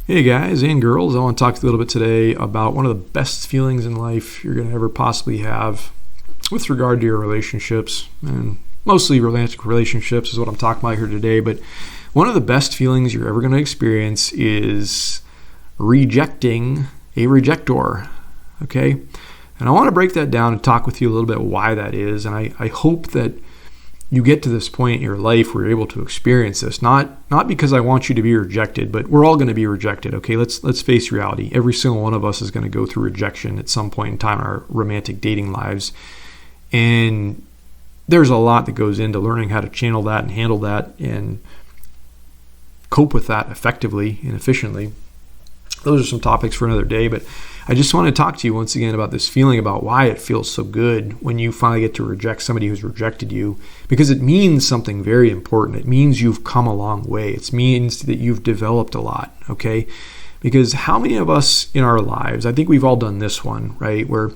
Hey guys and girls, I want to talk to you a little bit today about one of the best feelings in life you're going to ever possibly have with regard to your relationships, and mostly romantic relationships is what I'm talking about here today. But one of the best feelings you're ever going to experience is rejecting a rejector, okay? And I want to break that down and talk with you a little bit why that is, and I hope that you get to this point in your life where you're able to experience this, not because I want you to be rejected, but we're all going to be rejected, okay? Let's face reality. Every single one of us is going to go through rejection at some point in time in our romantic dating lives. And there's a lot that goes into learning how to channel that and handle that and cope with that effectively and efficiently. Those are some topics for another day, but I just want to talk to you once again about this feeling, about why it feels so good when you finally get to reject somebody who's rejected you, because it means something very important. It means you've come a long way. It means that you've developed a lot, okay? Because how many of us in our lives, I think we've all done this one, right, where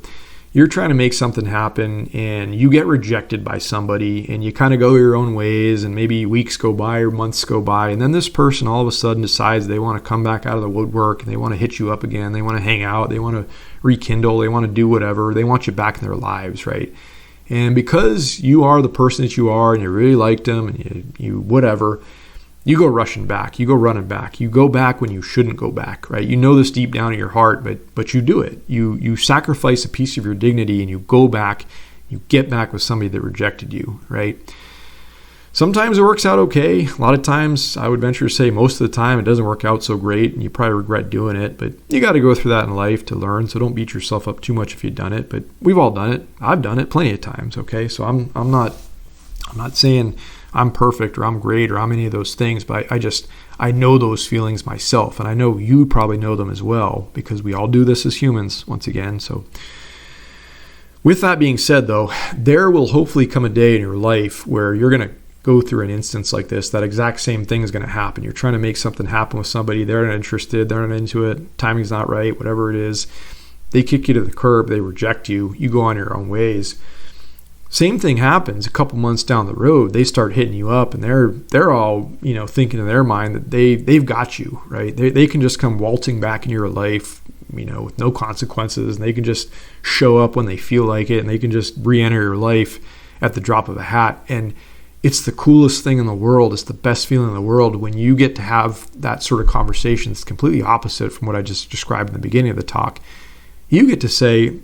you're trying to make something happen and you get rejected by somebody and you kind of go your own ways, and maybe weeks go by or months go by, and then this person all of a sudden decides they want to come back out of the woodwork and they want to hit you up again. They want to hang out. They want to rekindle. They want to do whatever. They want you back in their lives, right? And because you are the person that you are and you really liked them and you whatever, you go rushing back. You go running back. You go back when you shouldn't go back, right? You know this deep down in your heart, but you do it. You sacrifice a piece of your dignity and you go back. You get back with somebody that rejected you, right? Sometimes it works out okay. A lot of times, I would venture to say most of the time, it doesn't work out so great and you probably regret doing it. But you got to go through that in life to learn. So don't beat yourself up too much if you've done it. But we've all done it. I've done it plenty of times, okay? So I'm not saying I'm perfect or I'm great or I'm any of those things, but I know those feelings myself, and I know you probably know them as well, because we all do this as humans once again. So with that being said, though, there will hopefully come a day in your life where you're going to go through an instance like this. That exact same thing is going to happen. You're trying to make something happen with somebody. They're not interested. They're not into it. Timing's not right, whatever it is. They kick you to the curb. They reject you. You go on your own ways. Same thing happens a couple months down the road. They start hitting you up, and they're all thinking in their mind that they've got you, right. They can just come waltzing back into your life, with no consequences, and they can just show up when they feel like it, and they can just re-enter your life at the drop of a hat. And it's the coolest thing in the world. It's the best feeling in the world when you get to have that sort of conversation. It's completely opposite from what I just described in the beginning of the talk. You get to say,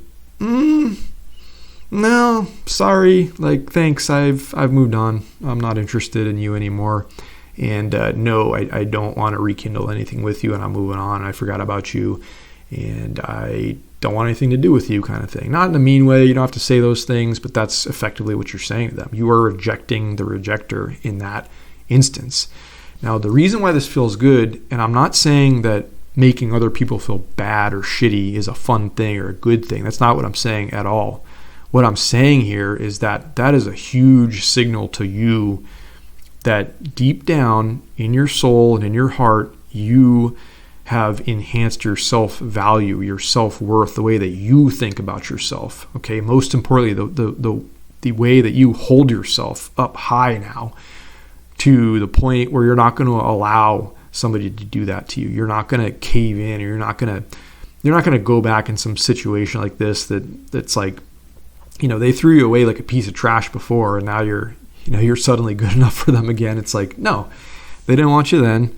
no, sorry, thanks, I've moved on. I'm not interested in you anymore. And no, I don't want to rekindle anything with you, and I'm moving on. I forgot about you, and I don't want anything to do with you, kind of thing. Not in a mean way. You don't have to say those things, but that's effectively what you're saying to them. You are rejecting the rejector in that instance. Now, the reason why this feels good, and I'm not saying that making other people feel bad or shitty is a fun thing or a good thing. That's not what I'm saying at all. What I'm saying here is that is a huge signal to you that deep down in your soul and in your heart, you have enhanced your self-value, your self-worth, the way that you think about yourself. Okay, most importantly, the way that you hold yourself up high now, to the point where you're not going to allow somebody to do that to you. You're not going to cave in, or you're not going to go back in some situation like this that's like, they threw you away like a piece of trash before, and now you're suddenly good enough for them again. It's like, no, they didn't want you then.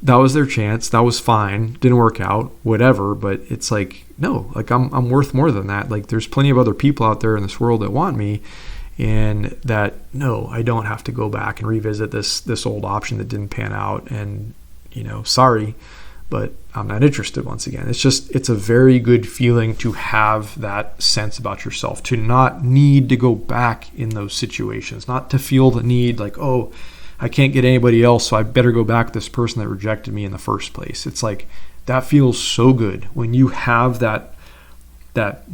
That was their chance. That was fine. Didn't work out, whatever. But it's like, no, I'm worth more than that. There's plenty of other people out there in this world that want me, and that, no, I don't have to go back and revisit this old option that didn't pan out. And, sorry, but I'm not interested once again. It's a very good feeling to have that sense about yourself, to not need to go back in those situations, not to feel the need like, oh, I can't get anybody else, so I better go back to this person that rejected me in the first place. It's like, that feels so good when you have that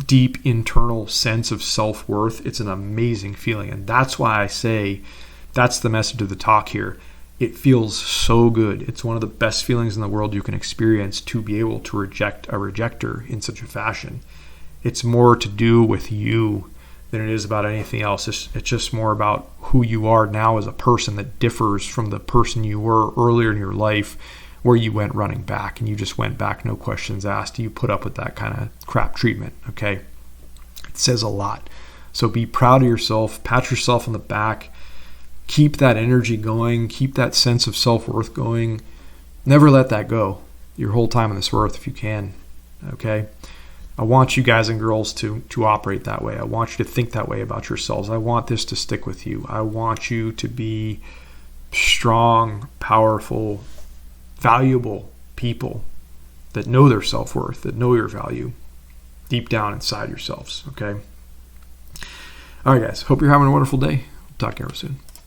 deep internal sense of self-worth. It's an amazing feeling. And that's why I say that's the message of the talk here. It feels so good. It's one of the best feelings in the world you can experience, to be able to reject a rejector in such a fashion. It's more to do with you than it is about anything else. It's just more about who you are now as a person that differs from the person you were earlier in your life, where you went running back and you just went back, no questions asked. You put up with that kind of crap treatment, okay? It says a lot. So be proud of yourself, pat yourself on the back, keep that energy going, keep that sense of self-worth going. Never let that go your whole time on this earth if you can, okay? I want you guys and girls to operate that way. I want you to think that way about yourselves. I want this to stick with you. I want you to be strong, powerful, valuable people that know their self-worth, that know your value deep down inside yourselves, okay? All right, guys. Hope you're having a wonderful day. Talk to you soon.